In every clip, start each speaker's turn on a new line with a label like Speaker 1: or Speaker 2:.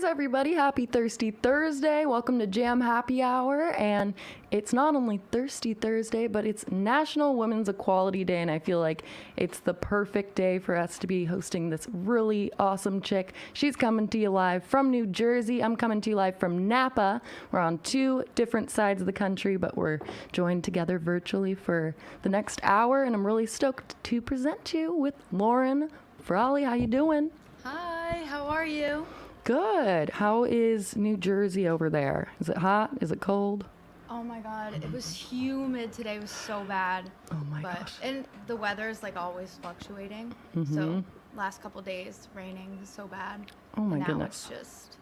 Speaker 1: Cheers, everybody. Happy Thirsty Thursday. Welcome to Jam Happy Hour. And it's not only Thirsty Thursday, but it's National Women's Equality Day. And I feel like it's the perfect day for us to be hosting this really awesome chick. She's coming to you live from New Jersey. I'm coming to you live from Napa. We're on two different sides of the country, but we're joined together virtually for the next hour. And I'm really stoked to present you with Lauren Frawley. How you doing?
Speaker 2: Hi, how are you?
Speaker 1: Good. How is New Jersey over there? Is it hot? Is it cold?
Speaker 2: Oh my god, it was humid today. It was so bad.
Speaker 1: Oh my gosh.
Speaker 2: And the weather is like always fluctuating.
Speaker 1: Mm-hmm.
Speaker 2: So last couple days raining so bad.
Speaker 1: Oh my
Speaker 2: now
Speaker 1: goodness.
Speaker 2: It's just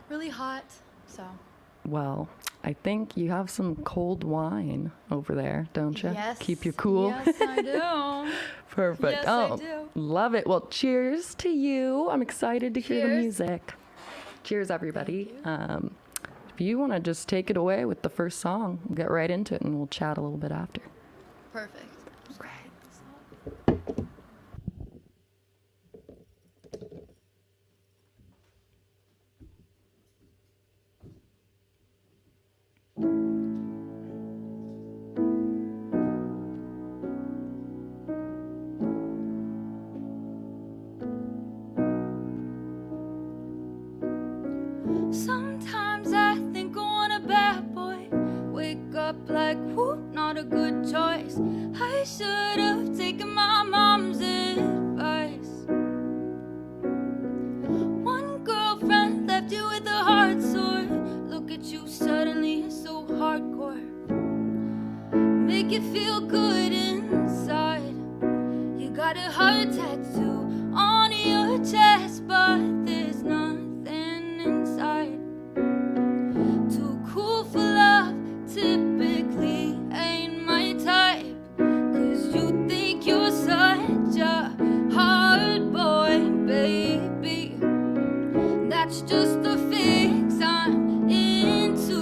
Speaker 2: really hot. So
Speaker 1: Well, I think you have some cold wine over there, don't you?
Speaker 2: yes,
Speaker 1: Keep you cool.
Speaker 2: Yes, I do.
Speaker 1: Perfect.
Speaker 2: Yes,
Speaker 1: oh,
Speaker 2: I do.
Speaker 1: Love it. Well, cheers to you. I'm excited to hear the
Speaker 2: Cheers.
Speaker 1: music. Cheers, everybody.
Speaker 2: Thank
Speaker 1: If you want to just take it away with the first song, we'll get right into it and we'll chat a little bit after.
Speaker 2: Perfect. Sometimes I think I want a bad boy. Wake up like, whoop, not a good choice. I should have taken my mom's advice. One girlfriend left you with a heart sore. Look at you suddenly, so hardcore. Make it feel good inside. You got a heart tattoo on your chest, but there's nothing inside. Too cool for love, typically ain't my type. Cause you think you're such a hard boy, baby. That's just the fix I'm into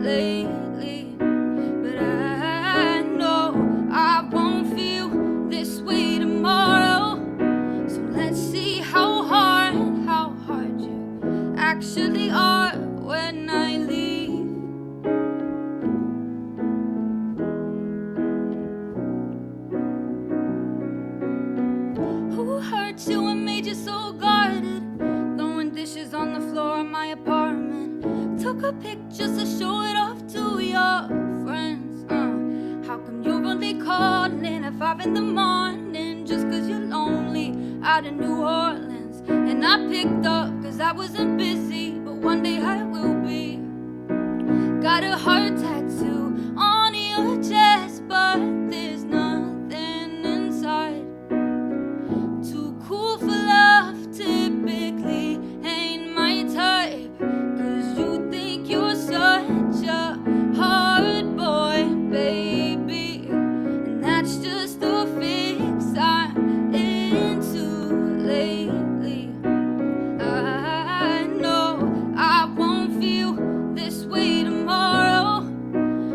Speaker 2: lately. But I know I won't feel this way tomorrow. So let's see how hard you actually are when I leave. Who hurt you and made you so guarded? Throwing dishes on the floor of my apartment. Took a pic just to show it off to your friends. How come you're only calling at 5 in the morning just cause you're lonely out in New Orleans? And I picked up cause I wasn't busy, but one day I will be. Got a heart tattoo on your chest, but there's nothing inside. Too cool for love, typically ain't my type. Cause you think you're such a hard boy, baby. And that's just the fix I'm into lately. I know I won't feel this way tomorrow.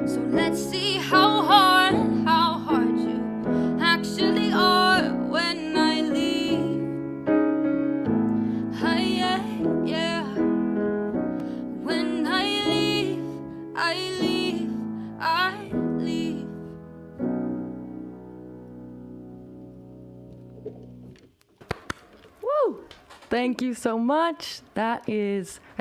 Speaker 2: So let's see how hard you actually are when I leave. Yeah. When I leave.
Speaker 1: Woo! Thank you so much. I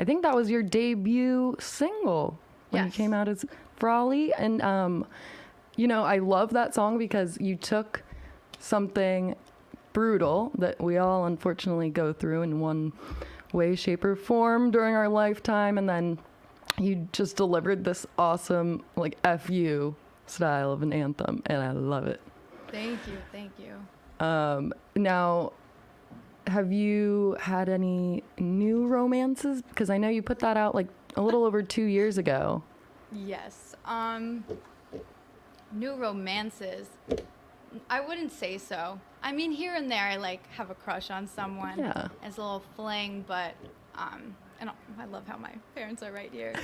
Speaker 1: think that was your debut single when you
Speaker 2: Yes.
Speaker 1: came out as Frawley. And, I love that song because you took something brutal that we all unfortunately go through in one way, shape, or form during our lifetime. And then you just delivered this awesome, like, FU style of an anthem. And I love it.
Speaker 2: Thank you.
Speaker 1: Now, have you had any new romances? Because I know you put that out like a little over 2 years ago.
Speaker 2: Yes. New romances. I wouldn't say so. I mean, here and there, I like have a crush on someone.
Speaker 1: Yeah.
Speaker 2: As a little fling, but and I love how my parents are right here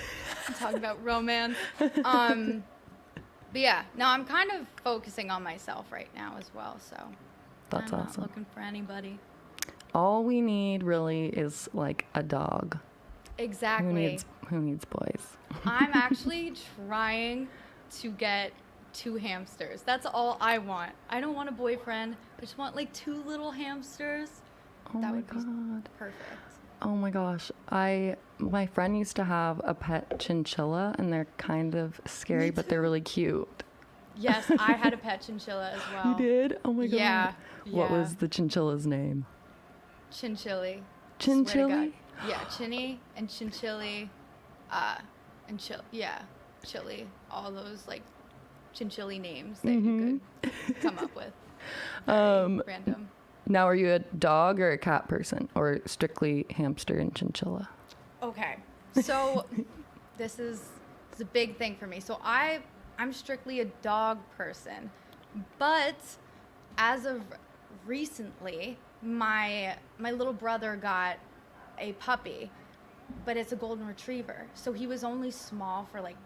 Speaker 2: talking about romance. But yeah, no, I'm kind of focusing on myself right now as well. So
Speaker 1: That's
Speaker 2: I'm
Speaker 1: awesome.
Speaker 2: not looking for anybody.
Speaker 1: All we need really is like a dog.
Speaker 2: Exactly.
Speaker 1: Who needs boys?
Speaker 3: I'm actually trying to get 2 hamsters. That's all I want. I don't want a boyfriend. I just want like 2 little hamsters.
Speaker 1: Oh
Speaker 3: That
Speaker 1: my
Speaker 3: would be
Speaker 1: God.
Speaker 3: perfect.
Speaker 1: Oh my gosh. My friend used to have a pet chinchilla, and they're kind of scary, but they're really cute.
Speaker 3: Yes, I had a pet chinchilla as well.
Speaker 1: You did? Oh my God.
Speaker 3: Yeah.
Speaker 1: What was the chinchilla's name?
Speaker 3: Chinchilli?
Speaker 1: Chinchilli?
Speaker 3: Yeah, Chinny and Chinchilli, and Chili. All those like chinchilli names that you could come up with. Very random.
Speaker 1: Now, are you a dog or a cat person, or strictly hamster and chinchilla?
Speaker 3: Okay, so this is a big thing for me. So I'm strictly a dog person, but as of recently, my little brother got a puppy, but it's a golden retriever. So he was only small for like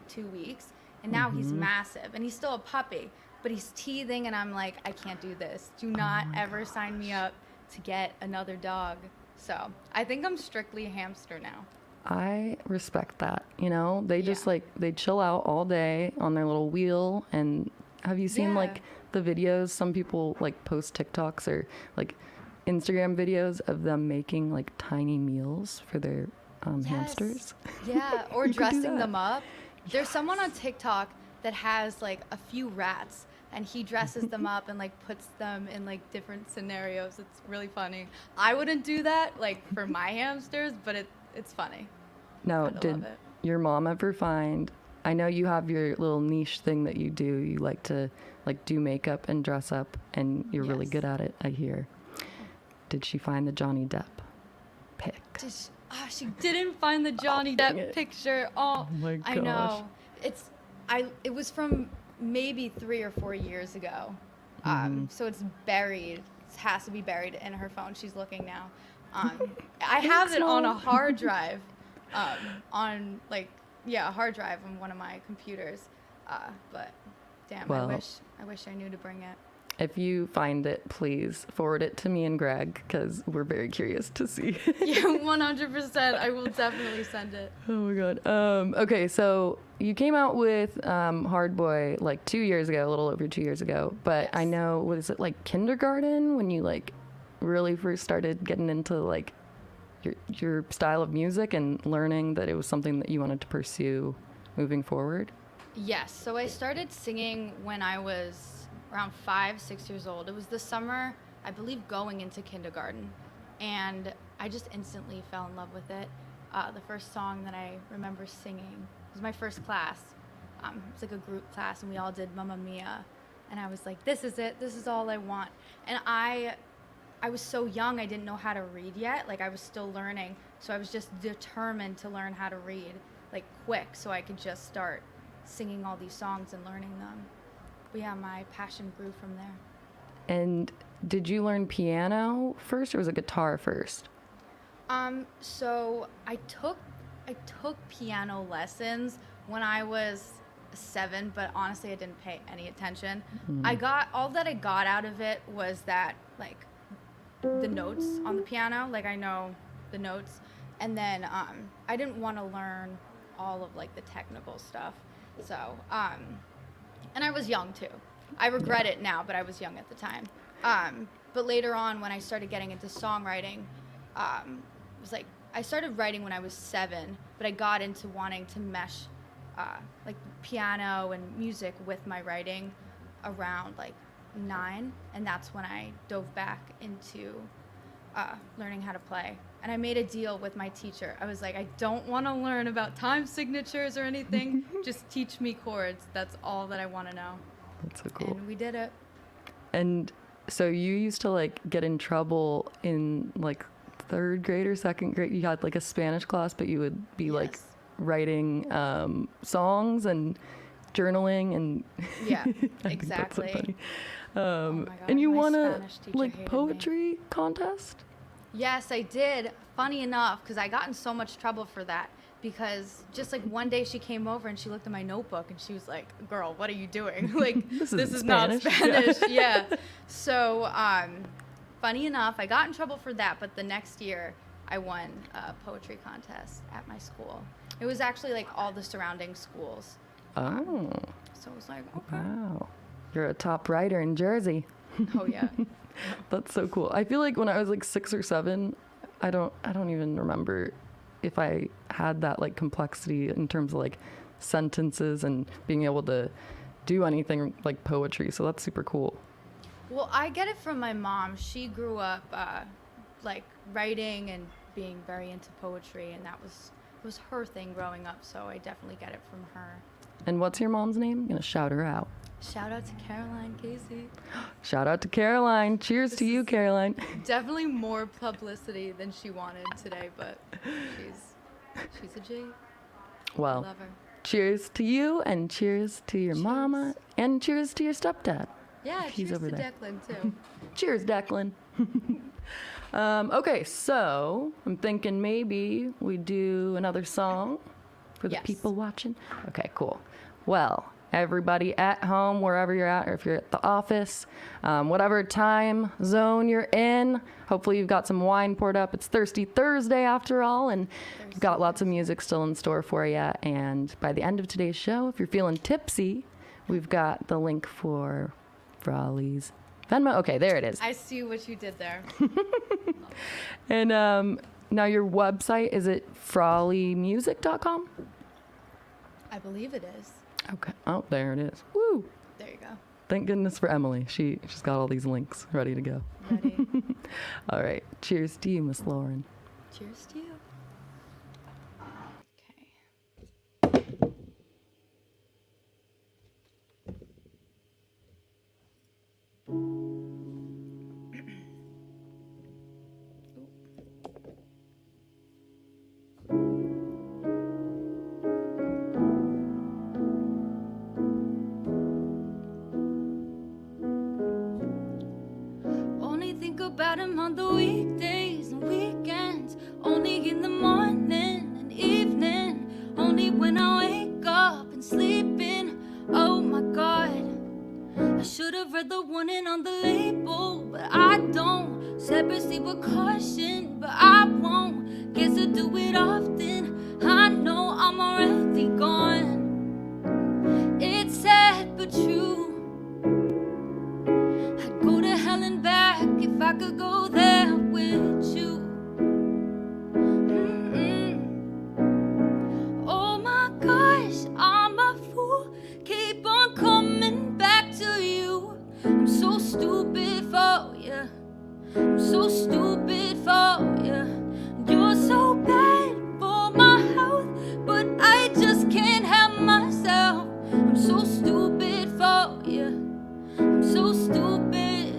Speaker 3: 2 weeks, and now he's massive, and he's still a puppy, but he's teething, and I'm like, I can't do this. Do not ever sign me up to get another dog. So I think I'm strictly a hamster now.
Speaker 1: I respect that. You know, they just they chill out all day on their little wheel. And have you seen like the videos? Some people like post TikToks or like Instagram videos of them making like tiny meals for their hamsters.
Speaker 3: Yeah, or
Speaker 1: You could do
Speaker 3: dressing
Speaker 1: that.
Speaker 3: them up. There's someone on TikTok that has like a few rats, and he dresses them up and like puts them in like different scenarios. It's really funny. I wouldn't do that like for my hamsters, but it's funny.
Speaker 1: Now,
Speaker 3: Kinda
Speaker 1: did
Speaker 3: love it.
Speaker 1: your mom ever find? I know you have your little niche thing that you do. You like to like do makeup and dress up, and you're really
Speaker 3: Yes.
Speaker 1: good at it, I hear. Did she find the Johnny Depp pic?
Speaker 3: She didn't find the Johnny
Speaker 1: dang
Speaker 3: Depp
Speaker 1: it.
Speaker 3: picture. Oh,
Speaker 1: my
Speaker 3: I
Speaker 1: gosh.
Speaker 3: know. It was from maybe 3 or 4 years ago. So it's buried. It has to be buried in her phone. She's looking now. I have it on a hard drive. On a hard drive on one of my computers. But damn,
Speaker 1: Well,
Speaker 3: I wish I knew to bring it.
Speaker 1: If you find it, please forward it to me and Greg, because we're very curious to see.
Speaker 3: Yeah, 100%. I will definitely send it.
Speaker 1: Oh my God. Okay, so you came out with Hard Boy like 2 years ago, a little over 2 years ago. But I
Speaker 3: Yes.
Speaker 1: know, what is it, like kindergarten, when you like really first started getting into like your style of music and learning that it was something that you wanted to pursue moving forward?
Speaker 3: Yes. So I started singing when I was around 5, 6 years old. It was the summer, I believe, going into kindergarten. And I just instantly fell in love with it. The first song that I remember singing was my first class. It was like a group class, and we all did Mamma Mia. And I was like, this is it. This is all I want. And I was so young, I didn't know how to read yet. Like, I was still learning. So I was just determined to learn how to read, like, quick, so I could just start singing all these songs and learning them. But yeah, my passion grew from there.
Speaker 1: And did you learn piano first, or was it guitar first?
Speaker 3: So I took piano lessons when I was 7, but honestly, I didn't pay any attention. All that I got out of it was that, like, the notes on the piano, like, I know the notes, and then I didn't want to learn all of like the technical stuff. So and I was young too. I regret it now, but I was young at the time. But later on, when I started getting into songwriting, it was like I started writing when I was 7, but I got into wanting to mesh like piano and music with my writing around like 9, and that's when I dove back into learning how to play. And I made a deal with my teacher. I was like, I don't want to learn about time signatures or anything. Just teach me chords. That's all that I want to know.
Speaker 1: That's so cool.
Speaker 3: And we did it.
Speaker 1: And so you used to like get in trouble in like 3rd grade or 2nd grade. You had like a Spanish class, but you would be like
Speaker 3: Yes.
Speaker 1: writing songs and journaling and
Speaker 3: Yeah,
Speaker 1: I think that's so
Speaker 3: exactly.
Speaker 1: funny.
Speaker 3: Oh my God,
Speaker 1: And you
Speaker 3: my
Speaker 1: won a
Speaker 3: Spanish teacher
Speaker 1: like
Speaker 3: hated me.
Speaker 1: poetry contest?
Speaker 3: Yes, I did. Funny enough, because I got in so much trouble for that. Because just like one day she came over and she looked at my notebook and she was like, "Girl, what are you doing? Like,
Speaker 1: This
Speaker 3: this
Speaker 1: isn't
Speaker 3: is not
Speaker 1: Spanish."
Speaker 3: Spanish." Yeah. So, funny enough, I got in trouble for that. But the next year, I won a poetry contest at my school. It was actually like all the surrounding schools.
Speaker 1: Oh.
Speaker 3: So it was like, okay.
Speaker 1: Wow. You're a top writer in Jersey.
Speaker 3: Oh yeah.
Speaker 1: That's so cool. I feel like when I was like 6 or 7, I don't even remember if I had that like complexity in terms of like sentences and being able to do anything like poetry. So that's super cool.
Speaker 3: Well, I get it from my mom. She grew up like writing and being very into poetry, and that was her thing growing up. So I definitely get it from her.
Speaker 1: And what's your mom's name? I'm gonna shout her out.
Speaker 3: Shout out to Caroline Casey.
Speaker 1: Shout out to Caroline. Cheers to you, Caroline.
Speaker 3: Definitely more publicity than she wanted today, but she's a G.
Speaker 1: Well,
Speaker 3: Love her.
Speaker 1: cheers to you, and cheers to your mama, and cheers to your stepdad.
Speaker 3: Yeah,
Speaker 1: He's
Speaker 3: cheers
Speaker 1: over
Speaker 3: to
Speaker 1: there.
Speaker 3: Declan too.
Speaker 1: Cheers, Declan. Okay, so I'm thinking maybe we do another song for the
Speaker 3: Yes.
Speaker 1: people watching. Okay, cool. Well, everybody at home, wherever you're at, or if you're at the office, whatever time zone you're in, hopefully you've got some wine poured up. It's Thirsty Thursday after all, and we've got lots of music still in store for you. And by the end of today's show, if you're feeling tipsy, we've got the link for Frawley's Venmo. Okay, there it is.
Speaker 3: I see what you did there.
Speaker 1: And now your website, is it frawleymusic.com?
Speaker 3: I believe it is.
Speaker 1: Okay. Oh, there it is. Woo!
Speaker 3: There you go.
Speaker 1: Thank goodness for Emily. She's got all these links ready to go.
Speaker 3: Ready.
Speaker 1: All right. Cheers to you, Miss Lauren.
Speaker 3: Cheers to you. Only think about him on the weekdays and weekends. Only in the morning and evening. Only when I wake up and sleep in. Oh my God, I should have read the warning on the label, but I don't. Said proceed with caution, but I won't. Guess I do it often. I know I'm already gone. It's sad but true. I'd go to hell and back if I could go there with you. Oh my gosh, I'm a fool. Keep on coming back to you. I'm so stupid for you. I'm so stupid for you. You're so bad for my health, but I just can't help myself. I'm so stupid for you. I'm so stupid.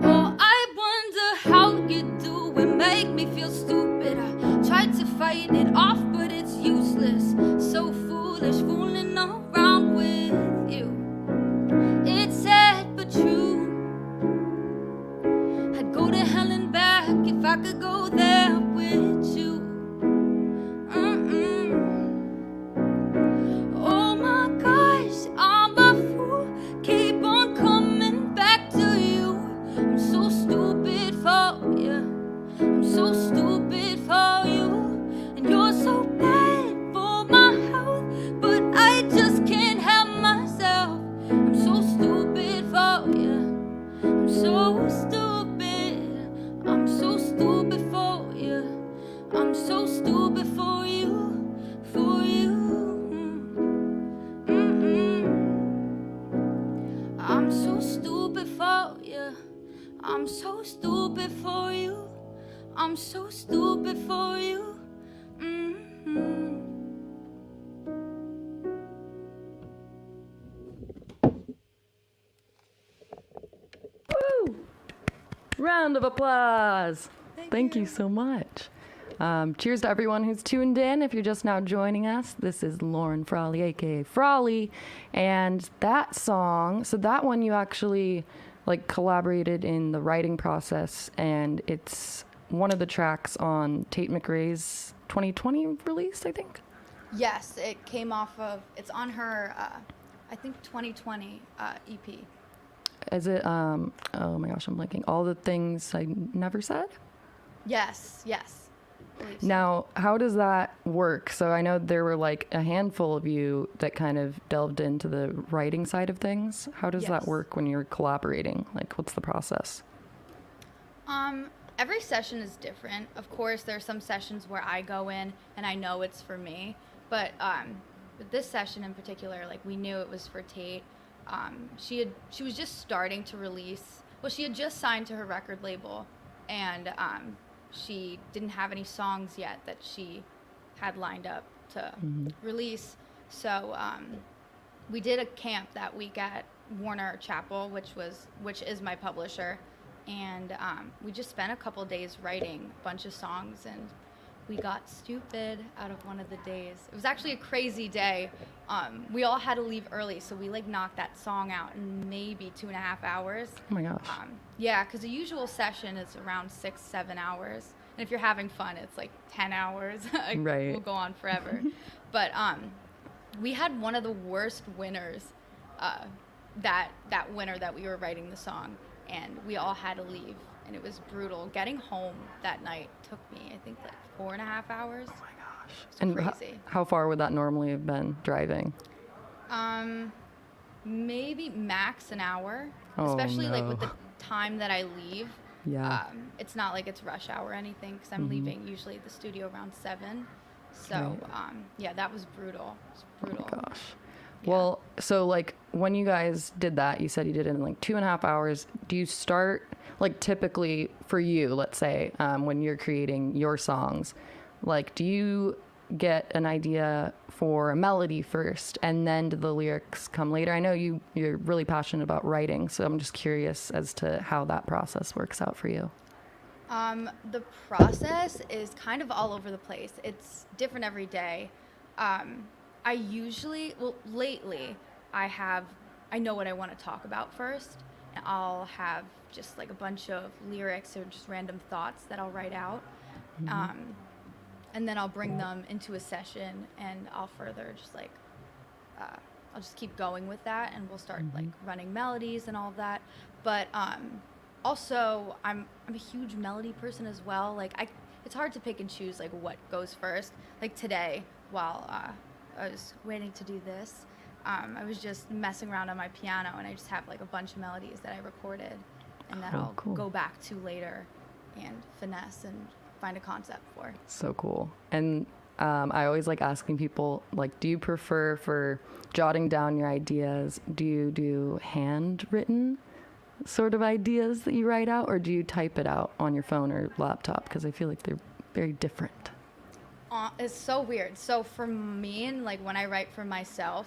Speaker 3: Oh, I wonder how you do it. Make me feel stupid. I tried to fight it off, but it's useless. So foolish, fooling around with you. It's sad but true. I'd go to hell and back if I could go there with you. Oh my gosh, I'm a fool. Keep on coming back to you. I'm so stupid for you. I'm so stupid for you. And you're so bad for my health, but I just can't help myself. I'm so stupid for you. I'm so stupid. I'm so stupid for you. I'm so stupid for you. For you. I'm so stupid for you. I'm so stupid for you. I'm so stupid for you.
Speaker 1: Woo! Round of applause. Thank you so much. Cheers to everyone who's tuned in. If you're just now joining us, this is Lauren Frawley, aka Frawley, and that song. So that one you actually like collaborated in the writing process, and it's one of the tracks on Tate McRae's 2020 release, I think.
Speaker 3: Yes, it came off of, it's on her, I think 2020 EP.
Speaker 1: is it, oh my gosh, I'm blanking. All the Things I Never Said?
Speaker 3: Yes. I believe so.
Speaker 1: Now, how does that work? So I know there were like a handful of you that kind of delved into the writing side of things. How does that
Speaker 3: Yes.
Speaker 1: work when you're collaborating? Like, what's the process?
Speaker 3: Every session is different. Of course, there are some sessions where I go in and I know it's for me, but with this session in particular, like we knew it was for Tate. She was just starting to release. Well, she had just signed to her record label, and she didn't have any songs yet that she had lined up to release. So we did a camp that week at Warner Chapel, which is my publisher. And we just spent a couple days writing a bunch of songs, and we got stupid out of one of the days. It was actually a crazy day. We all had to leave early, so we like knocked that song out in maybe 2.5 hours.
Speaker 1: Oh my gosh.
Speaker 3: Yeah, because the usual session is around 6-7 hours, and if you're having fun, it's like 10 hours. Like,
Speaker 1: Right.
Speaker 3: We'll go on forever. But we had one of the worst winners that winter that we were writing the song. And we all had to leave, and it was brutal. Getting home that night took me, I think, like 4.5 hours.
Speaker 1: Oh my gosh.
Speaker 3: It's
Speaker 1: And
Speaker 3: crazy.
Speaker 1: how far would that normally have been driving?
Speaker 3: Maybe max an hour,
Speaker 1: Oh,
Speaker 3: especially like
Speaker 1: no.
Speaker 3: with the time that I leave.
Speaker 1: Yeah.
Speaker 3: It's not like it's rush hour or anything, because I'm leaving usually the studio around 7. So
Speaker 1: Right.
Speaker 3: yeah, that was brutal. It's brutal.
Speaker 1: Gosh.
Speaker 3: Yeah.
Speaker 1: Well, so like when you guys did that, you said you did it in like 2.5 hours. Do you start like typically for you, let's say, when you're creating your songs, like do you get an idea for a melody first and then do the lyrics come later? I know you're really passionate about writing, so I'm just curious as to how that process works out for you.
Speaker 3: The process is kind of all over the place. It's different every day. I usually, well, lately, I know what I want to talk about first. And I'll have just like a bunch of lyrics or just random thoughts that I'll write out. And then I'll bring them into a session, and I'll further just like, I'll just keep going with that, and we'll start like running melodies and all of that. But also, I'm a huge melody person as well. Like it's hard to pick and choose like what goes first. Like today, while I was waiting to do this, I was just messing around on my piano, and I just have like a bunch of melodies that I recorded and that
Speaker 1: Oh,
Speaker 3: I'll
Speaker 1: cool.
Speaker 3: go back to later and finesse and find a concept for.
Speaker 1: So cool. And I always like asking people, like, do you prefer for jotting down your ideas, do you do handwritten sort of ideas that you write out, or do you type it out on your phone or laptop? Because I feel like they're very different.
Speaker 3: It's so weird. So for me, and like when I write for myself,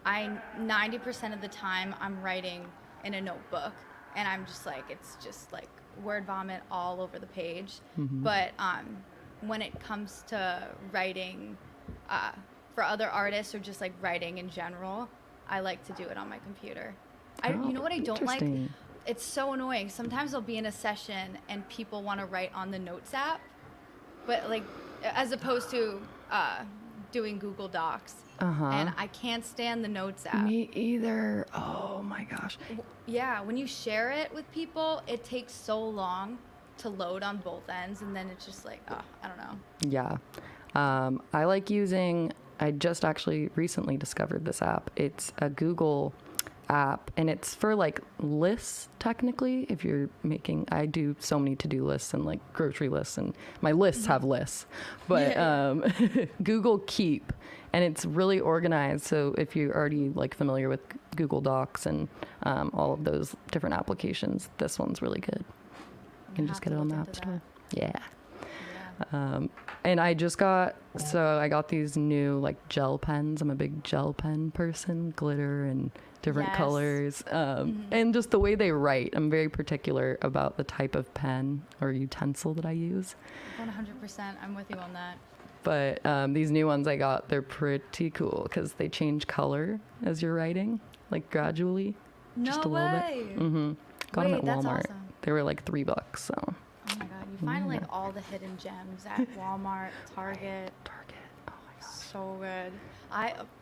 Speaker 3: 90% of the time I'm writing in a notebook, and I'm just like, it's just like word vomit all over the page. But when it comes to writing for other artists or just like writing in general, I like to do it on my computer. You know what I don't like?
Speaker 1: Interesting.
Speaker 3: It's so annoying. Sometimes I'll be in a session and people want to write on the Notes app, but like as opposed to doing Google Docs. And I can't stand the Notes app.
Speaker 1: Me either. Oh my gosh.
Speaker 3: Yeah, when you share it with people, it takes so long to load on both ends, and then it's just like, I don't know.
Speaker 1: Yeah. I like using, I just actually recently discovered this app. It's a Google app, and it's for like lists technically. If you're making, I do so many to-do lists and like grocery lists, and my lists have lists, but Google Keep, and it's really organized. So if you're already like familiar with Google Docs and all of those different applications, this one's really good. You can just get it on the App Store. Yeah. And I got these new like gel pens. I'm a big gel pen person, glitter and different colors. And just the way they write, I'm very particular about the type of pen or utensil that I use.
Speaker 3: 100%, I'm with you on that.
Speaker 1: But these new ones I got, they're pretty cool because they change color as you're writing, like gradually. Just a little bit. Got them at
Speaker 3: that's
Speaker 1: Walmart.
Speaker 3: awesome.
Speaker 1: They were like $3, so.
Speaker 3: Oh my god, you find like all the hidden gems at Walmart, Target.
Speaker 1: Oh my gosh.
Speaker 3: so good.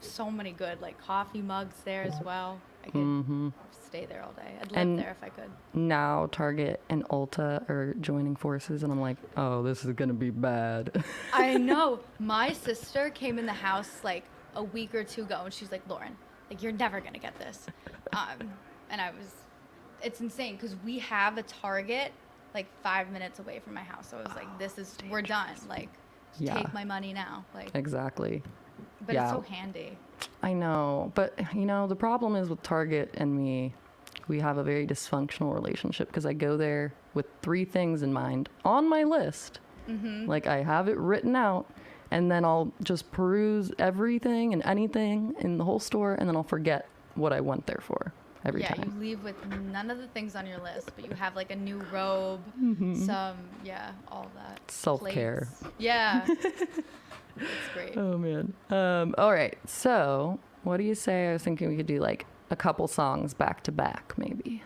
Speaker 3: So many good like coffee mugs there as well. I could stay there all day. I'd live there if I could.
Speaker 1: Now Target and Ulta are joining forces, and I'm like, oh, this is gonna be bad.
Speaker 3: I know. My sister came in the house like a week or two ago, and she's like, Lauren, like you're never gonna get this. And it's insane because we have a Target like 5 minutes away from my house. So I was like, we're done. Like, take my money now. Like
Speaker 1: Exactly.
Speaker 3: But it's so handy.
Speaker 1: I know, but the problem is with Target and me, we have a very dysfunctional relationship because I go there with 3 things in mind on my list. Like I have it written out, and then I'll just peruse everything and anything in the whole store, and then I'll forget what I went there for every time.
Speaker 3: Yeah, you leave with none of the things on your list, but you have like a new robe, all that.
Speaker 1: Self-care.
Speaker 3: Plates. Yeah. It's great.
Speaker 1: Oh man. All right. So, what do you say? I was thinking we could do like a couple songs back to back, maybe.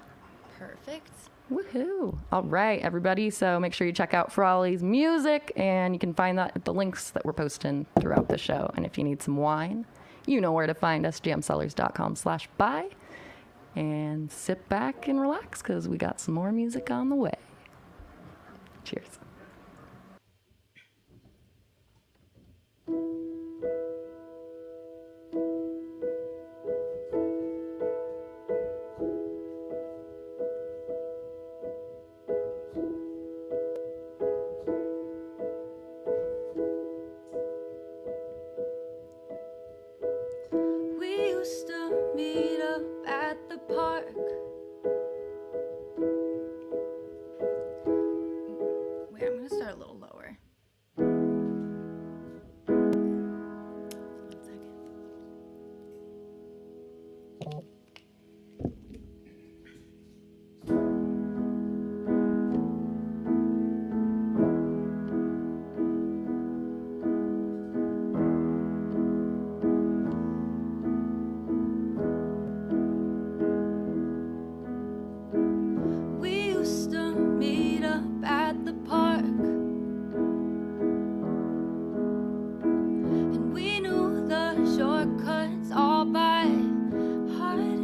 Speaker 3: Perfect.
Speaker 1: Woohoo! All right, everybody. So make sure you check out Frawley's music, and you can find that at the links that we're posting throughout the show. And if you need some wine, you know where to find us: jamcellars.com/buy. And sit back and relax because we got some more music on the way. Cheers.
Speaker 2: We used to meet up at the park.
Speaker 3: Wait, I'm gonna start a little lower. 1 second.
Speaker 2: We used to meet up at the park, and we knew the shortcuts all by heart.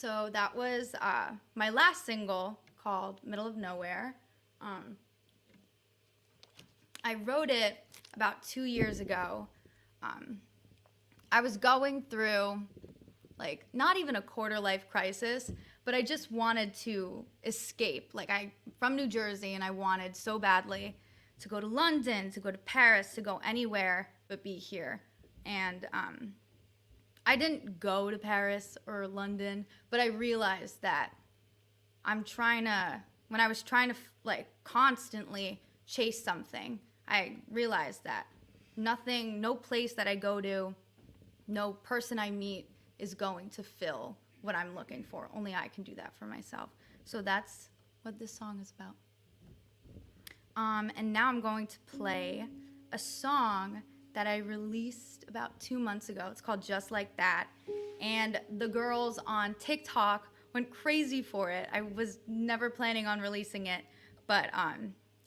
Speaker 3: So that was my last single called Middle of Nowhere. I wrote it about 2 years ago. I was going through, like, not even a quarter life crisis, but I just wanted to escape. Like, I'm from New Jersey, and I wanted so badly to go to London, to go to Paris, to go anywhere but be here. And I didn't go to Paris or London, but I realized that when I was trying to like constantly chase something, I realized that no place that I go to, no person I meet is going to fill what I'm looking for. Only I can do that for myself. So that's what this song is about. And now I'm going to play a song that I released about 2 months ago. It's called Just Like That. And the girls on TikTok went crazy for it. I was never planning on releasing it, but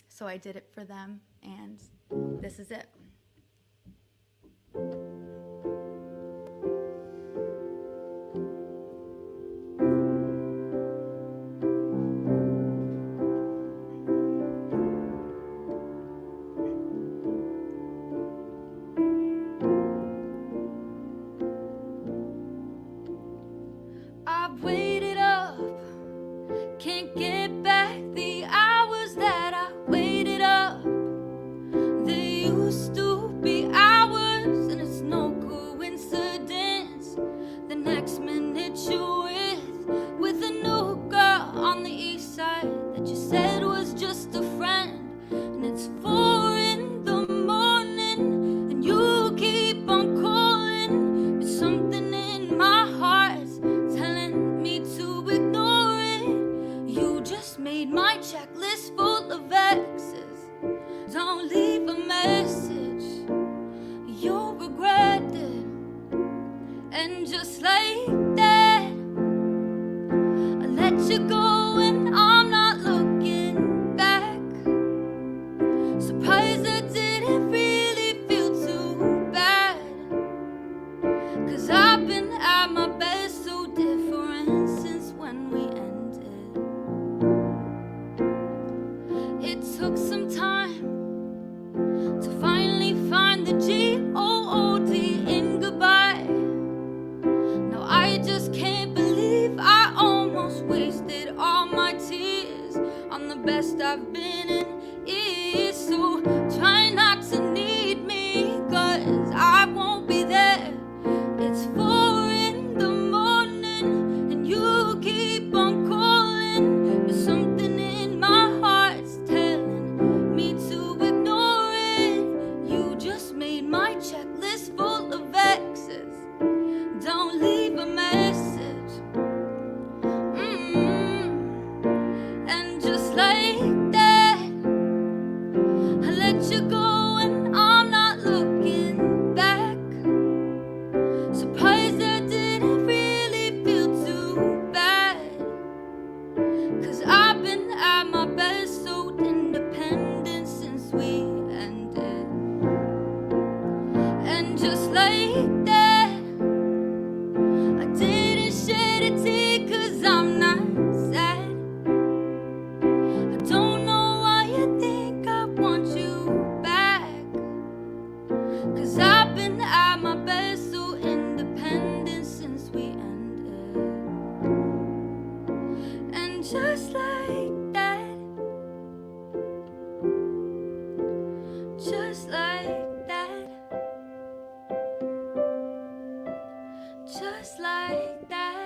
Speaker 3: so I did it for them, and this is it. I've waited up, can't get back the hours that I waited up. They used to be hours, and it's no coincidence. The next minute you're with a new girl on the east side that you said was just a friend. And it's 4 in the morning, and you keep on calling. There's something in my heart telling me to ignore it. You just made my checklist full of X's. Don't leave a message, you'll regret it. And just like that, I let you go, and I'm not looking back. Surprised I didn't really feel too bad, 'cause I've been at my best, so different since when we ended. It took some time to finally find the G-O-O-D in goodbye. No, I just can't believe I almost wasted all my tears on the best I've been in years. So try not to need me, 'cause I won't be there. It's 4 in the morning, and you keep on calling. There's something in my heart's telling me to ignore it. You just made my checklist full of X's. Don't leave a message. And just like that, I let you go, and I'm not looking back. Surprised I didn't really feel too bad, 'cause I've been at my best, so independent since we ended. And just like that, I didn't shed a tear, 'cause I'm not sad. I don't know why you think I want you back, 'cause I've been at my best, so independent since we ended. And just like that, just like that, just like that.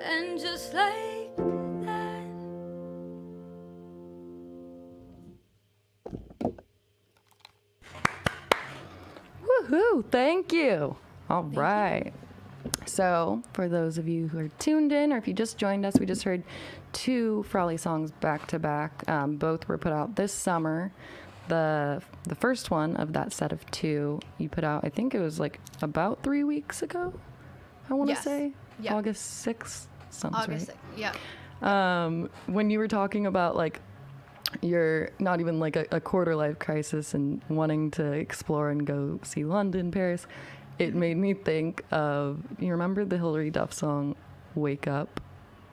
Speaker 3: And just like that.
Speaker 1: Woohoo! Thank you. All right. So, for those of you who are tuned in, or if you just joined us, we just heard 2 Frawley songs back to back. Both were put out this summer. The first one of that set of 2 you put out, I think it was like about 3 weeks ago. I want to
Speaker 3: Yes.
Speaker 1: say
Speaker 3: Yeah.
Speaker 1: August 6th. Sounds
Speaker 3: August
Speaker 1: right.
Speaker 3: 6th, yeah.
Speaker 1: When you were talking about like you're not even like a quarter life crisis and wanting to explore and go see London, Paris, it made me think of, you remember the Hilary Duff song Wake Up,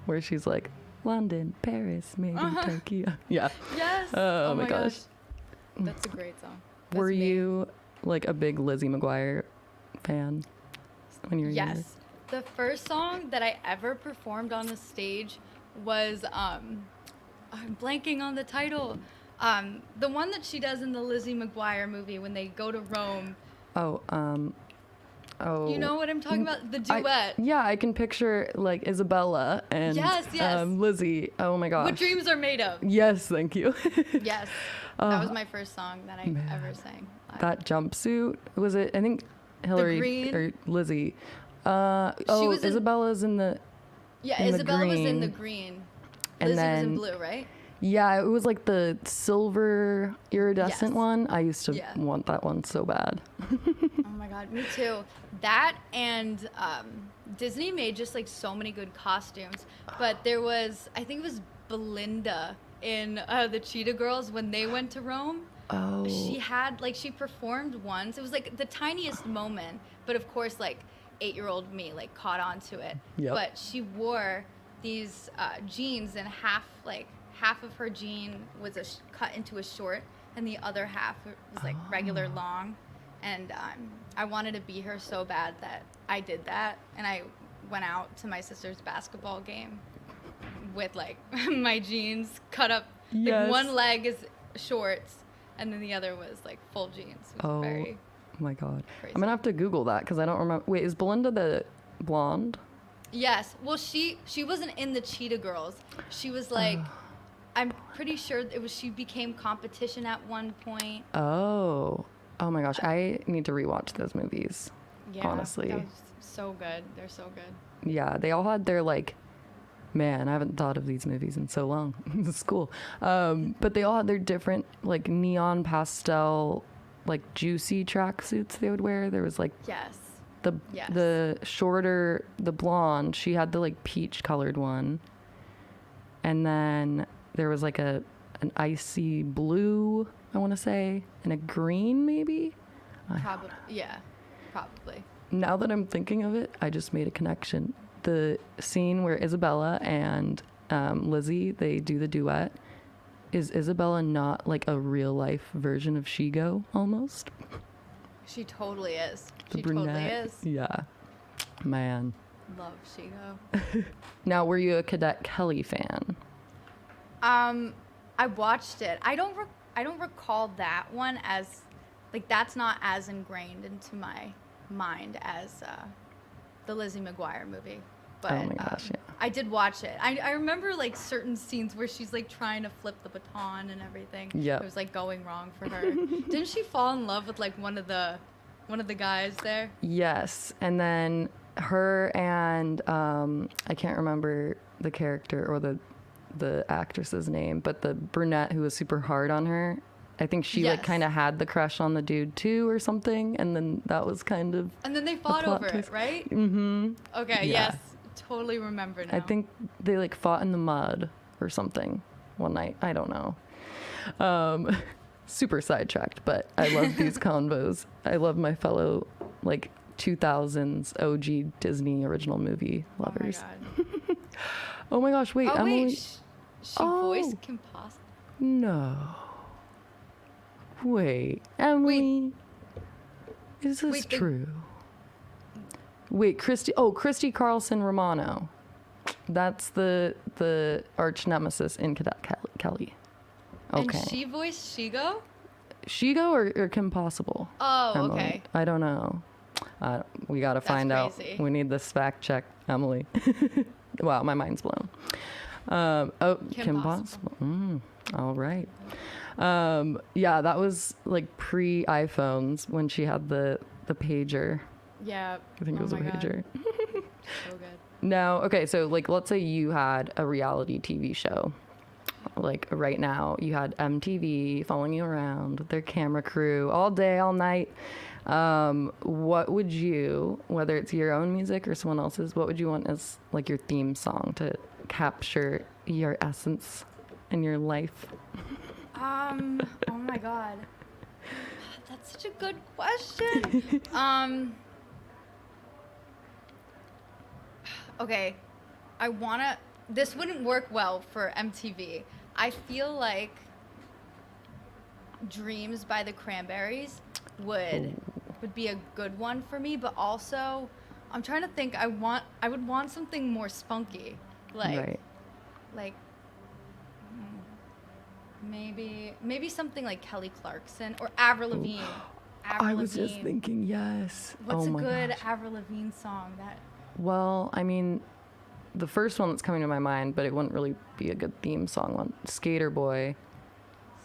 Speaker 1: where she's like, London, Paris, maybe Tokyo. Yeah.
Speaker 3: Yes.
Speaker 1: Oh my gosh.
Speaker 3: That's a great song.
Speaker 1: Were you like a big Lizzie McGuire fan when you were younger?
Speaker 3: Yes. The first song that I ever performed on the stage was I'm blanking on the title. The one that she does in the Lizzie McGuire movie when they go to Rome. You know what I'm talking about? The duet.
Speaker 1: I can picture like Isabella and
Speaker 3: yes.
Speaker 1: Lizzie. Oh my gosh.
Speaker 3: What Dreams Are Made Of.
Speaker 1: Yes, thank you.
Speaker 3: Yes. That was my first song that I ever sang live.
Speaker 1: That jumpsuit, was it? I think Hillary
Speaker 3: green?
Speaker 1: or Lizzie.
Speaker 3: was in-
Speaker 1: Isabella's in the.
Speaker 3: Yeah,
Speaker 1: in the
Speaker 3: Isabella was in
Speaker 1: green.
Speaker 3: the green.
Speaker 1: And
Speaker 3: Lizzie was in
Speaker 1: then-
Speaker 3: blue, right?
Speaker 1: Yeah, it was like the silver iridescent
Speaker 3: Yes.
Speaker 1: one. I used to
Speaker 3: Yeah.
Speaker 1: want that one so bad.
Speaker 3: Oh my god, me too. That and Disney made just like so many good costumes. But there was, I think it was Belinda in the Cheetah Girls when they went to Rome.
Speaker 1: Oh.
Speaker 3: She had, like, she performed once. It was like the tiniest moment, but of course, like, 8-year-old me, like, caught on to it.
Speaker 1: Yep.
Speaker 3: But she wore these jeans, and half of her jean was cut into a short, and the other half was like regular long. And I wanted to be her so bad that I did that, and I went out to my sister's basketball game with like my jeans cut up.
Speaker 1: Yes.
Speaker 3: Like one leg is shorts, and then the other was like full jeans. It was
Speaker 1: Oh
Speaker 3: very
Speaker 1: my god.
Speaker 3: crazy.
Speaker 1: I'm gonna have to Google that because I don't remember. Wait, is Belinda the blonde?
Speaker 3: Yes. Well, she wasn't in the Cheetah Girls. She was like, I'm pretty sure it was. She became competition at one point.
Speaker 1: Oh my gosh. I need to rewatch those movies.
Speaker 3: Yeah.
Speaker 1: Honestly.
Speaker 3: That was so good. They're so good.
Speaker 1: Yeah, they all had their like, man, I haven't thought of these movies in so long. This is cool. But they all had their different like neon pastel, like juicy tracksuits they would wear. There was like
Speaker 3: Yes. Yes.
Speaker 1: the shorter, the blonde. She had the like peach colored one, and then there was like an icy blue, I want to say, and a green maybe.
Speaker 3: Probably. Yeah. Probably.
Speaker 1: Now that I'm thinking of it, I just made a connection. The scene where Isabella and Lizzie, they do the duet. Is Isabella not like a real life version of Shigo almost?
Speaker 3: She totally is.
Speaker 1: The
Speaker 3: She
Speaker 1: brunette.
Speaker 3: totally is.
Speaker 1: Yeah. Man.
Speaker 3: Love Shigo.
Speaker 1: Now, were you a Cadet Kelly fan?
Speaker 3: I watched it. I don't recall that one as, like, that's not as ingrained into my mind as the Lizzie McGuire movie. But
Speaker 1: Oh my gosh, yeah.
Speaker 3: I did watch it. I remember like certain scenes where she's like trying to flip the baton and everything.
Speaker 1: Yep.
Speaker 3: It was like going wrong for her. Didn't she fall in love with like one of the guys there?
Speaker 1: Yes. And then her and I can't remember the character or the actress's name, but the brunette who was super hard on her. I think she like
Speaker 3: Yes.
Speaker 1: kind of had the crush on the dude too or something, and then that was kind of
Speaker 3: And then they fought
Speaker 1: plot
Speaker 3: over
Speaker 1: twist.
Speaker 3: it, right?
Speaker 1: Mm-hmm.
Speaker 3: Okay,
Speaker 1: Yeah.
Speaker 3: yes. Totally remember now.
Speaker 1: I think they like fought in the mud or something one night. I don't know. Super sidetracked, but I love these convos. I love my fellow like 2000s OG Disney original movie lovers.
Speaker 3: Oh my god.
Speaker 1: Oh my gosh, wait,
Speaker 3: Oh
Speaker 1: Emily.
Speaker 3: wait, she
Speaker 1: Oh.
Speaker 3: voiced Kim Possible.
Speaker 1: No. Wait, Emily. Is this
Speaker 3: Wait,
Speaker 1: true? Wait, Christy Carlson Romano. That's the arch nemesis in Cadet Kelly. Okay.
Speaker 3: And she voiced Shigo?
Speaker 1: Shigo or Kim Possible?
Speaker 3: Oh,
Speaker 1: Emily?
Speaker 3: okay.
Speaker 1: I don't know. We got to find out.
Speaker 3: crazy.
Speaker 1: We need this fact check, Emily. Wow, my mind's blown. Kim
Speaker 3: Possible.
Speaker 1: Possible. All right. Yeah, that was like pre-iPhones when she had the pager.
Speaker 3: Yeah.
Speaker 1: I think it was a
Speaker 3: my God.
Speaker 1: pager.
Speaker 3: So good.
Speaker 1: Now, okay, so like let's say you had a reality TV show. Like right now, you had MTV following you around with their camera crew all day, all night. What would you, whether it's your own music or someone else's, what would you want as like your theme song to capture your essence in your life?
Speaker 3: Oh my God. That's such a good question. Okay. This wouldn't work well for MTV. I feel like Dreams by the Cranberries would be a good one for me, but also I'm trying to think. I would want something more spunky, like maybe something like Kelly Clarkson or Avril Lavigne.
Speaker 1: I was just thinking, yes.
Speaker 3: What's a good Avril Lavigne song that?
Speaker 1: Well, I mean, the first one that's coming to my mind, but it wouldn't really be a good theme song one. Skater Boy.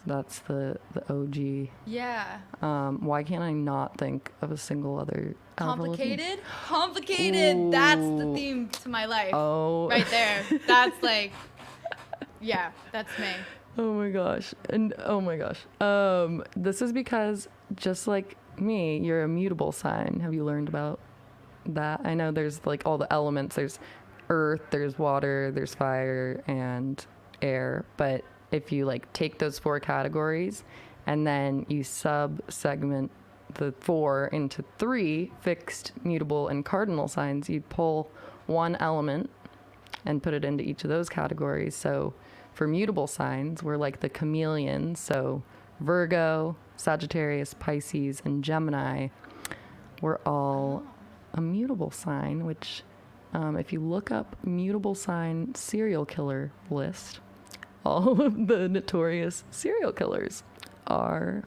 Speaker 1: That's the OG.
Speaker 3: Yeah.
Speaker 1: Why can't I not think of a single other
Speaker 3: Complicated? Complicated. Ooh. That's the theme to my life.
Speaker 1: Oh.
Speaker 3: Right there. That's like, yeah, that's me.
Speaker 1: Oh my gosh. And oh my gosh. This is because just like me, you're a mutable sign. Have you learned about that? I know there's like all the elements. There's earth, there's water, there's fire, and air. But if you like take those 4 categories and then you sub-segment the 4 into 3 fixed, mutable, and cardinal signs, you'd pull one element and put it into each of those categories. So for mutable signs, we're like the chameleons. So Virgo, Sagittarius, Pisces, and Gemini, we're all a mutable sign, which if you look up mutable sign serial killer list, all of the notorious serial killers are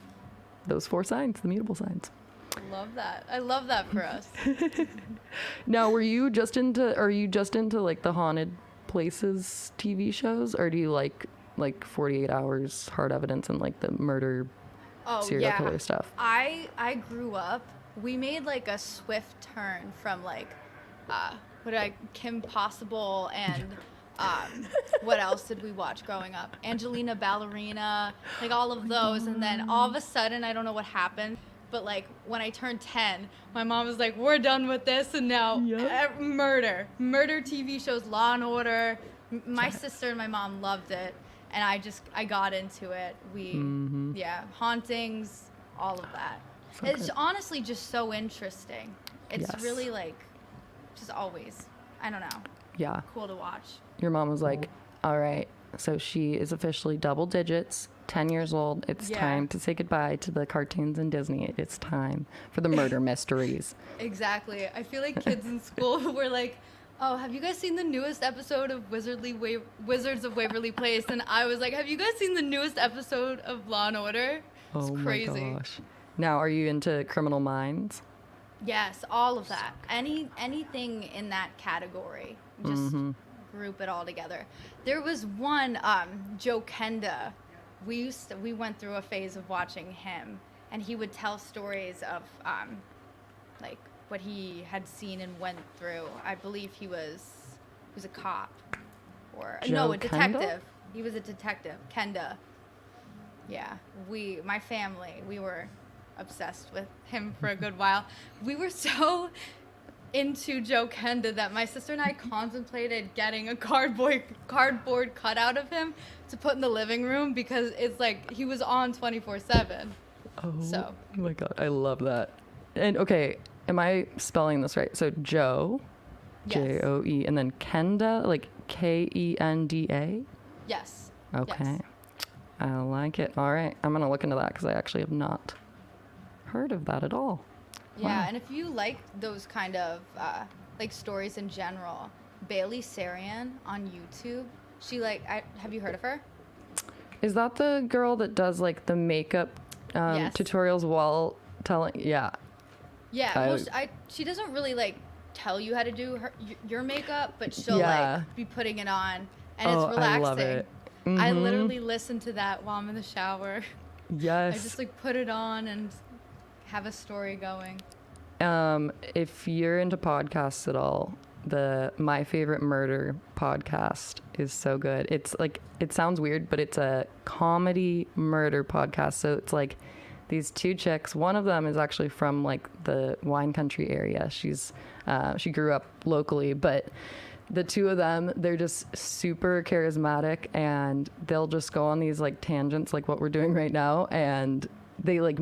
Speaker 1: those 4 signs, the mutable signs.
Speaker 3: Love that. I love that for us.
Speaker 1: Now, are you just into like the haunted places TV shows, or do you like 48 Hours, Hard Evidence, and like the murder serial killer stuff?
Speaker 3: I grew up, we made like a swift turn from like Kim Possible and what else did we watch growing up? Angelina Ballerina, like all of those. And then all of a sudden, I don't know what happened, but like when I turned 10, my mom was like, we're done with this. And now murder TV shows, Law and Order. My sister and my mom loved it. And I got into it. Hauntings, all of that. So it's honestly just so interesting. It's really like, just always, I don't know.
Speaker 1: Yeah.
Speaker 3: Cool to watch.
Speaker 1: Your mom was like, all right, so she is officially double digits, 10 years old. It's time to say goodbye to the cartoons and Disney. It's time for the murder mysteries.
Speaker 3: Exactly. I feel like kids in school were like, oh, have you guys seen the newest episode of Wizards of Waverly Place? And I was like, have you guys seen the newest episode of Law and Order? It's crazy.
Speaker 1: My gosh. Now, are you into Criminal Minds?
Speaker 3: Yes, all of that. Anything in that category. Just group it all together. There was one, Joe Kenda. We went through a phase of watching him, and he would tell stories of like what he had seen and went through. I believe he was a cop, or no, a detective. Kenda? He was a detective, Kenda. Yeah, my family, we were obsessed with him for a good while. We were so into Joe Kenda that my sister and I contemplated getting a cardboard cutout of him to put in the living room, because it's like he was on 24/7. Oh
Speaker 1: my God, I love that. And okay, am I spelling this right? So Joe, Joe, and then Kenda, like Kenda?
Speaker 3: Yes.
Speaker 1: Okay.
Speaker 3: Yes.
Speaker 1: I like it. All right, I'm gonna look into that, because I actually have not heard of that at all.
Speaker 3: Yeah,
Speaker 1: Wow.
Speaker 3: and if you like those kind of like stories in general, Bailey Sarian on YouTube, she have you heard of her?
Speaker 1: Is that the girl that does like the makeup tutorials while telling? Yeah.
Speaker 3: Yeah, she doesn't really like tell you how to do your makeup, but she'll like be putting it on, and it's relaxing. I love it. I literally listen to that while I'm in the shower.
Speaker 1: Yes.
Speaker 3: I just like put it on and have a story going.
Speaker 1: If you're into podcasts at all, the My Favorite Murder podcast is so good. It's like, it sounds weird, but it's a comedy murder podcast. So it's like these 2 chicks. One of them is actually from like the wine country area. She grew up locally, but the two of them, they're just super charismatic, and they'll just go on these like tangents like what we're doing right now, and they like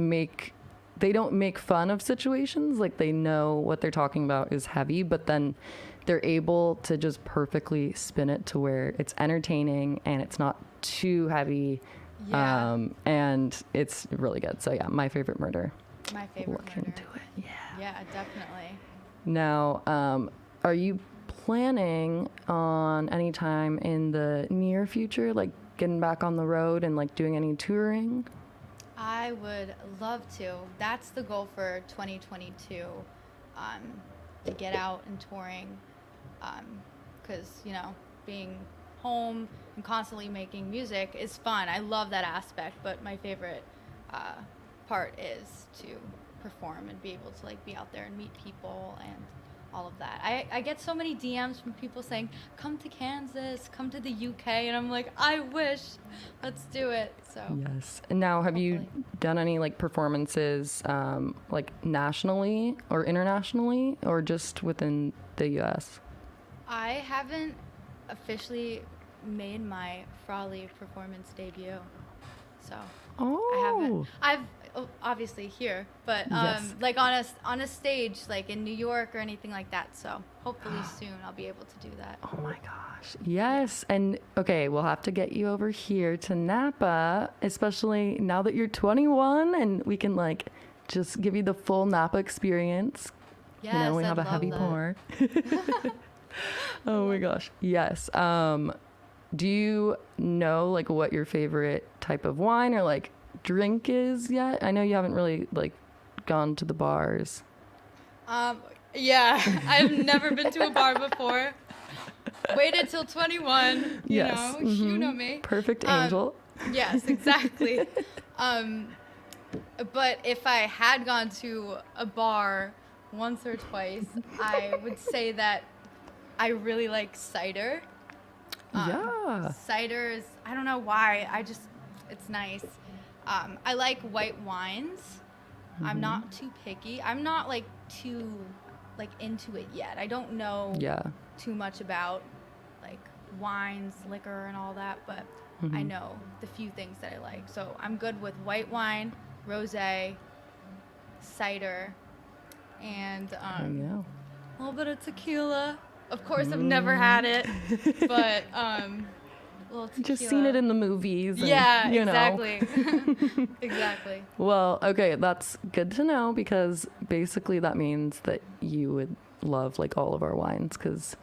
Speaker 1: they don't make fun of situations. Like, they know what they're talking about is heavy, but then they're able to just perfectly spin it to where it's entertaining and it's not too heavy.
Speaker 3: Yeah.
Speaker 1: And it's really good. So yeah, My Favorite Murder.
Speaker 3: My favorite
Speaker 1: Look
Speaker 3: murder.
Speaker 1: into it. Yeah.
Speaker 3: Yeah, definitely.
Speaker 1: Now, are you planning on any time in the near future, like getting back on the road and like doing any touring?
Speaker 3: I would love to. That's the goal for 2022, to get out and touring, because, you know, being home and constantly making music is fun. I love that aspect, but my favorite part is to perform and be able to like be out there and meet people and all of that. I get so many DMs from people saying, come to Kansas, come to the UK, and I'm like, I wish. Let's do it. So
Speaker 1: Yes. And now, have you
Speaker 3: Hopefully.
Speaker 1: done any like performances, like nationally or internationally, or just within the U.S.?
Speaker 3: I haven't officially made my Frawley performance debut. So
Speaker 1: Oh.
Speaker 3: I've obviously here, but
Speaker 1: Yes.
Speaker 3: like on a stage like in New York or anything like that. So hopefully soon I'll be able to do that.
Speaker 1: Oh my gosh. Yes. And okay, we'll have to get you over here to Napa, especially now that you're 21, and we can like just give you the full Napa experience.
Speaker 3: Yes,
Speaker 1: You know, we
Speaker 3: I'd
Speaker 1: have a
Speaker 3: love
Speaker 1: heavy
Speaker 3: that.
Speaker 1: pour. Oh my gosh. Yes. Do you know like what your favorite type of wine or like drink is yet? I know you haven't really like gone to the bars.
Speaker 3: Yeah, I've never been to a bar before. Waited till 21. You
Speaker 1: Yes.
Speaker 3: know, you know me.
Speaker 1: Perfect
Speaker 3: Um,
Speaker 1: angel.
Speaker 3: Yes, exactly. But if I had gone to a bar once or twice, I would say that I really like cider.
Speaker 1: Yeah.
Speaker 3: Cider is, I don't know why, it's nice. I like white wines. I'm not too picky. I'm not like too like into it yet. I don't know
Speaker 1: Yeah.
Speaker 3: too much about like wines, liquor, and all that, but I know the few things that I like. So I'm good with white wine, rosé, cider, and
Speaker 1: There you go.
Speaker 3: a little bit of tequila. Of course, I've never had it, but a little tequila.
Speaker 1: Just seen it in the movies. And,
Speaker 3: Yeah,
Speaker 1: you know.
Speaker 3: exactly. Exactly.
Speaker 1: Well, okay, that's good to know, because basically that means that you would love like all of our wines, because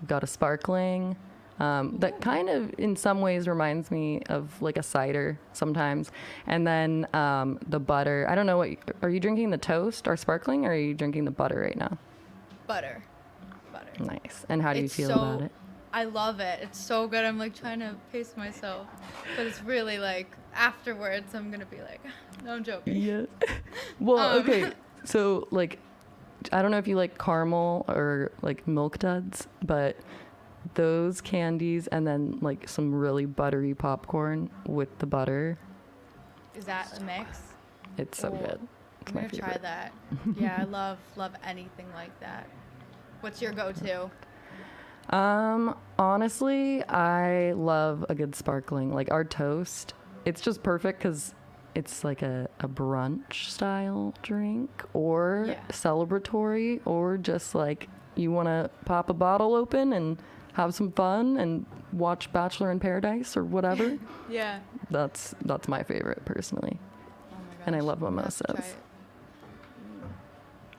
Speaker 1: we've got a sparkling that kind of in some ways reminds me of like a cider sometimes, and then the butter. I don't know, what are you drinking, the toast or sparkling, or are you drinking the butter right now?
Speaker 3: Butter.
Speaker 1: Nice. And how do you
Speaker 3: It's
Speaker 1: feel
Speaker 3: so-
Speaker 1: about it?
Speaker 3: I love it. It's so good. I'm like trying to pace myself, but it's really like afterwards I'm gonna be like, no, I'm joking.
Speaker 1: Yeah. Well,
Speaker 3: Um,
Speaker 1: okay. So, like, I don't know if you like caramel or like Milk Duds, but those candies and then like some really buttery popcorn with the butter,
Speaker 3: Is that a mix?
Speaker 1: it's so
Speaker 3: Oh,
Speaker 1: good. It's
Speaker 3: I'm
Speaker 1: my
Speaker 3: gonna try
Speaker 1: favorite.
Speaker 3: that. Yeah, I love anything like that. What's your go-to?
Speaker 1: Honestly, I love a good sparkling. Like our toast, it's just perfect because it's like a brunch style drink, or
Speaker 3: Yeah.
Speaker 1: celebratory, or just like you want to pop a bottle open and have some fun and watch Bachelor in Paradise or whatever.
Speaker 3: Yeah.
Speaker 1: That's my favorite personally.
Speaker 3: Oh my gosh.
Speaker 1: And I love
Speaker 3: I'm gonna have to try
Speaker 1: mimosas.
Speaker 3: it.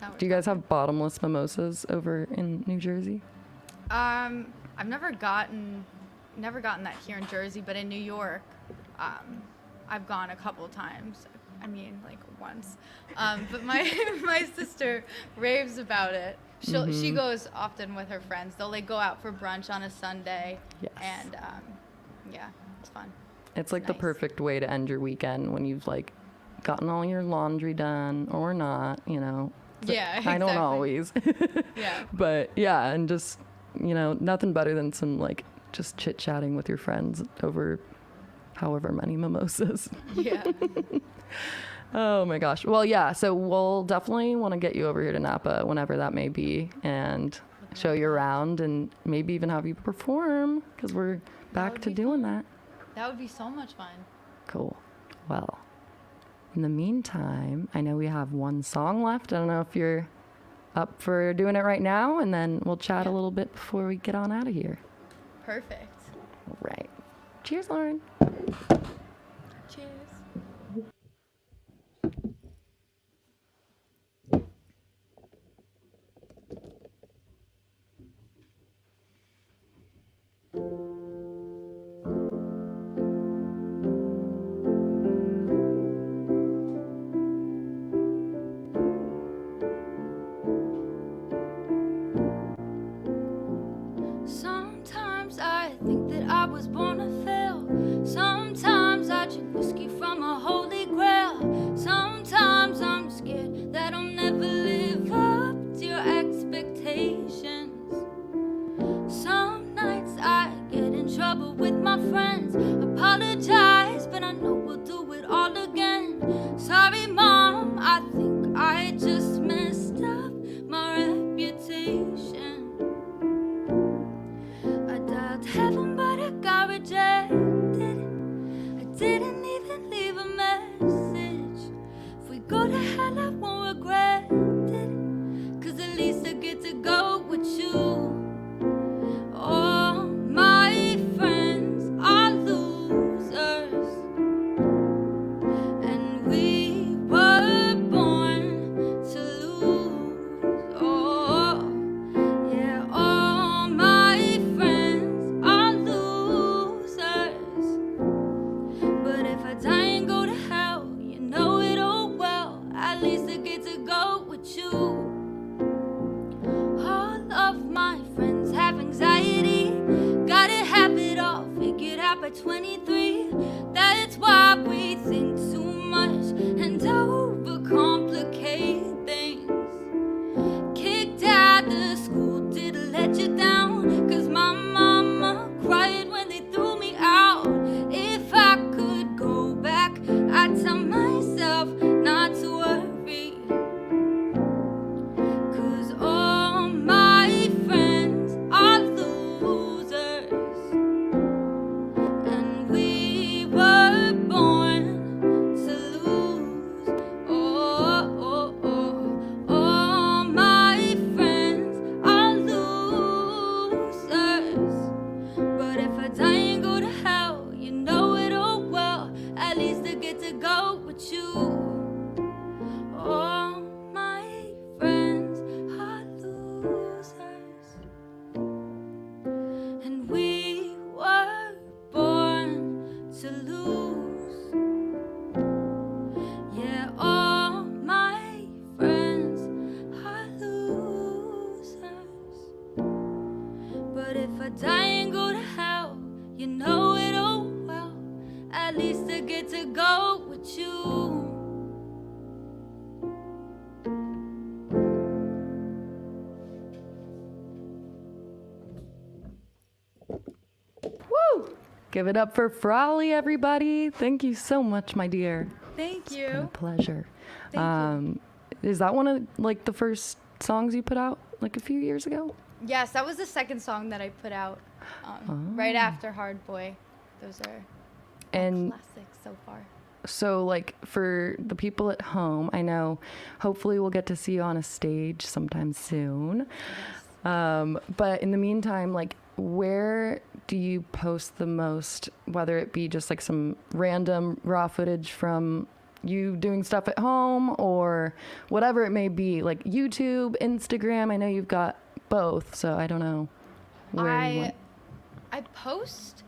Speaker 3: Now we're
Speaker 1: Do you guys
Speaker 3: talking.
Speaker 1: have bottomless mimosas over in New Jersey?
Speaker 3: I've never gotten that here in Jersey, but in New York, I've gone a couple times. I mean, like once. But my sister raves about it. She goes often with her friends. They'll like go out for brunch on a Sunday.
Speaker 1: Yes.
Speaker 3: And yeah, it's fun.
Speaker 1: It's like the
Speaker 3: Nice.
Speaker 1: perfect way to end your weekend when you've like gotten all your laundry done or not, you know.
Speaker 3: Yeah,
Speaker 1: I don't
Speaker 3: exactly.
Speaker 1: always.
Speaker 3: Yeah.
Speaker 1: But yeah, and just, you know, nothing better than some like just chit chatting with your friends over however many mimosas.
Speaker 3: Yeah.
Speaker 1: Oh my gosh. Well, yeah, so we'll definitely want to get you over here to Napa whenever that may be. And show you around and maybe even have you perform because we're back
Speaker 3: would
Speaker 1: to
Speaker 3: be
Speaker 1: doing
Speaker 3: fun.
Speaker 1: that.
Speaker 3: That would be so much fun.
Speaker 1: Cool. Well, in the meantime, I know we have one song left. I don't know if you're up for doing it right now, and then we'll chat a little bit before we get on out of here.
Speaker 3: Perfect.
Speaker 1: All right. Cheers, Lauren.
Speaker 3: Cheers. Sometimes I think that I was born to fail. Sometimes I drink whiskey from a holy grail. Sometimes I'm scared that I'll never live up to your expectations. Some nights I get in trouble with my friends. Apologize, but I know we'll do it all again. Sorry, Mom, I think I just messed up my reputation. I dialed heaven, but I got rejected. I didn't even leave a message. If we go to hell, I won't regret it. 'Cause at least I get to go with you. All my friends are losers, and we were born to lose. Oh, yeah, all my friends are losers. But if I die and go to hell, you know it all well. At least I get to go with you. All of my friends have anxiety. Gotta have it all figured out by 23. That's why we think too much and overcomplicate things. Kicked out of school, did I let you down? 'Cause my mama cried when they threw me out. If I could go back, I'd tell myself not to worry. 'Cause all my friends are losers, and we were born to lose. Oh, oh, oh. All my friends are losers. But if I die and go to hell, you know it all well. At least I get to go with you. All my friends are losers, and we were born to lose. Yeah, all my friends are losers. But if I die and go to hell, you know it all well. At least I get to go with you.
Speaker 1: Woo! Give it up for Frawley, everybody. Thank you so much, my dear.
Speaker 3: Thank
Speaker 1: Been a
Speaker 3: you.
Speaker 1: pleasure.
Speaker 3: Thank
Speaker 1: Is that one of like the first songs you put out like a few years ago?
Speaker 3: Yes, that was the second song that I put out right after Hard Boy. Those are
Speaker 1: And
Speaker 3: classics so far.
Speaker 1: so like for the people at home, I know hopefully we'll get to see you on a stage sometime soon. But in the meantime, like where do you post the most, whether it be just like some random raw footage from you doing stuff at home or whatever it may be, like YouTube, Instagram? I know you've got both, so I don't know where you went.
Speaker 3: I post.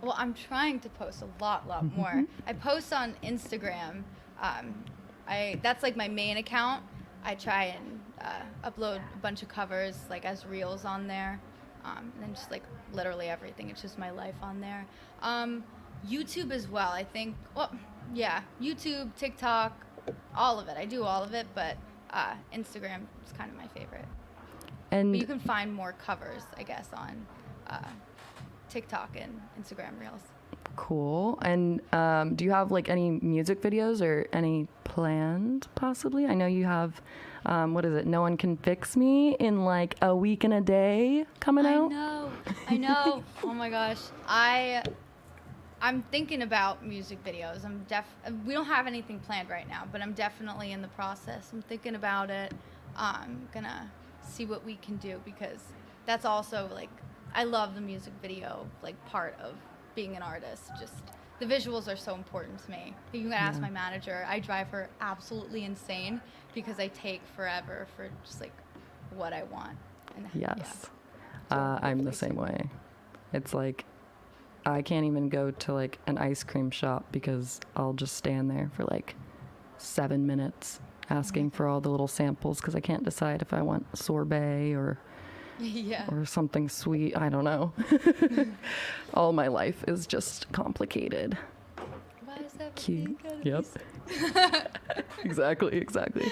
Speaker 3: Well, I'm trying to post a lot more. I post on Instagram. That's like my main account. I try and upload a bunch of covers like as reels on there, and then just like literally everything. It's just my life on there. YouTube as well. I think. Well, yeah, YouTube, TikTok, all of it. I do all of it, but Instagram is kind of my favorite.
Speaker 1: And
Speaker 3: But you can find more covers, I guess, on TikTok and Instagram Reels.
Speaker 1: Cool. And do you have like any music videos or any planned possibly? I know you have, what is it? No One Can Fix Me in like a week and a day coming out.
Speaker 3: I know. Oh my gosh. I'm thinking about music videos. We don't have anything planned right now, but I'm definitely in the process. I'm thinking about it. I'm gonna see what we can do, because that's also like, I love the music video like part of being an artist. Just the visuals are so important to me. You can ask my manager. I drive her absolutely insane because I take forever for just like what I want. And
Speaker 1: Yes.
Speaker 3: So
Speaker 1: I'm the same way. It's like I can't even go to like an ice cream shop because I'll just stand there for like 7 minutes asking for all the little samples because I can't decide if I want sorbet or or something sweet. I don't know. All my life is just complicated.
Speaker 3: Why is that
Speaker 1: Cute. Yep. Exactly.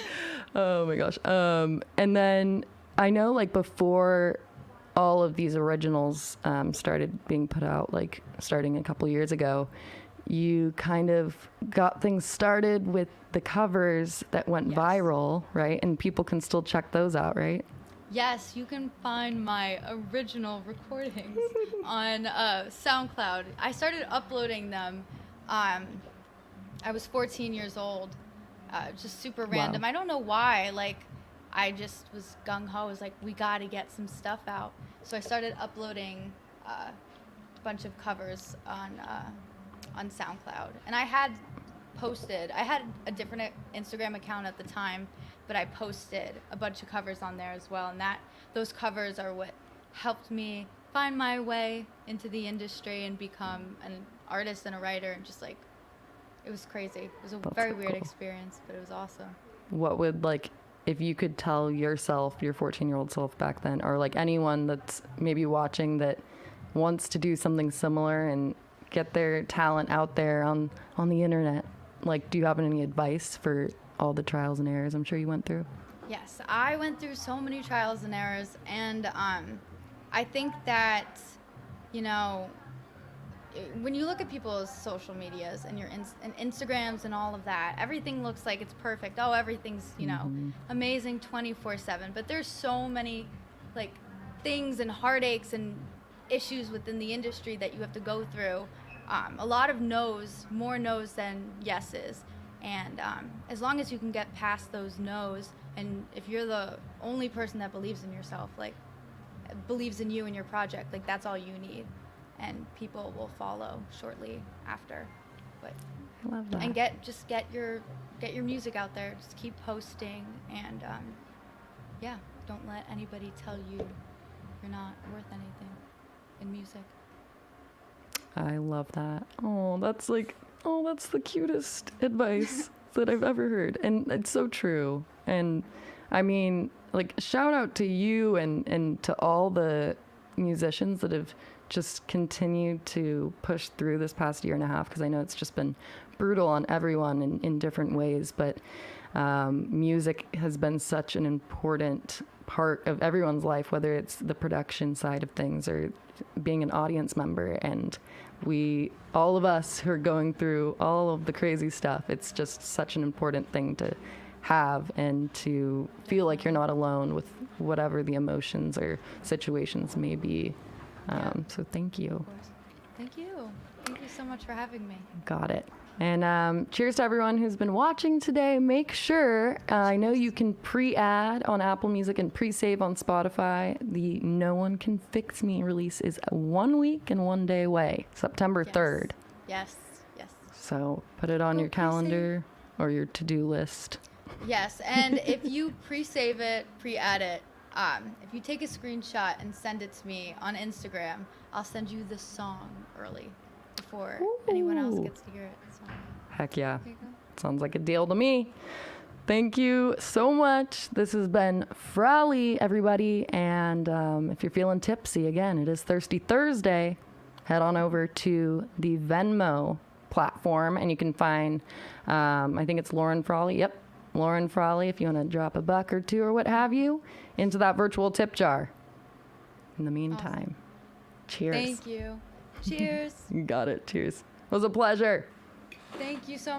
Speaker 1: Oh my gosh. And then I know like before all of these originals started being put out, like starting a couple years ago, you kind of got things started with the covers that went viral, right? And people can still check those out, right?
Speaker 3: Yes, you can find my original recordings on SoundCloud. I started uploading them. I was 14 years old, just super random. I don't know why. Like, I just was gung-ho. I was like, we got to get some stuff out. So I started uploading a bunch of covers on SoundCloud. And I had a different Instagram account at the time, but I posted a bunch of covers on there as well. And those covers are what helped me find my way into the industry and become an artist and a writer. And just like, it was crazy. It was a very weird experience, but it was awesome.
Speaker 1: What would, like, if you could tell yourself, your 14-year-old self back then, or like anyone that's maybe watching that wants to do something similar and get their talent out there on the internet, like, do you have any advice for all the trials and errors I'm sure you went through?
Speaker 3: Yes, I went through so many trials and errors, and I think that, you know, when you look at people's social medias and your and Instagrams and all of that, everything looks like it's perfect. Oh, everything's, you know, amazing 24/7. But there's so many, like, things and heartaches and issues within the industry that you have to go through. A lot of no's, more no's than yeses. And as long as you can get past those no's, and if you're the only person that believes in yourself, like, believes in you and your project, like, that's all you need. And people will follow shortly after. But
Speaker 1: I love that.
Speaker 3: And get your music out there. Just keep posting, and don't let anybody tell you you're not worth anything in music.
Speaker 1: I love that. That's the cutest advice that I've ever heard. And it's so true. And I mean, like, shout out to you and to all the musicians that have just continued to push through this past year and a half, because I know it's just been brutal on everyone in different ways. But music has been such an important part of everyone's life, whether it's the production side of things or being an audience member. And all of us who are going through all of the crazy stuff, it's just such an important thing to have and to feel like you're not alone with whatever the emotions or situations may be. So thank you.
Speaker 3: Of course. Thank you. Thank you so much for having me.
Speaker 1: Got it. And cheers to everyone who's been watching today. Make sure, I know you can pre-add on Apple Music and pre-save on Spotify. The No One Can Fix Me release is 1 week and 1 day away, September 3rd.
Speaker 3: Yes.
Speaker 1: So put it on your calendar or your to-do list.
Speaker 3: Yes, and if you pre-save it, pre-add it, if you take a screenshot and send it to me on Instagram, I'll send you the song early before anyone else gets to hear it. So.
Speaker 1: Heck yeah.
Speaker 3: There you go.
Speaker 1: Sounds like a deal to me. Thank you so much. This has been Frawley, everybody. And if you're feeling tipsy, again, it is Thirsty Thursday. Head on over to the Venmo platform and you can find, I think it's Lauren Frawley. Yep. Lauren Frawley, if you want to drop a buck or two or what have you into that virtual tip jar. In the meantime, cheers.
Speaker 3: Thank you. Cheers.
Speaker 1: You got it. Cheers. was a pleasure.
Speaker 3: Thank you so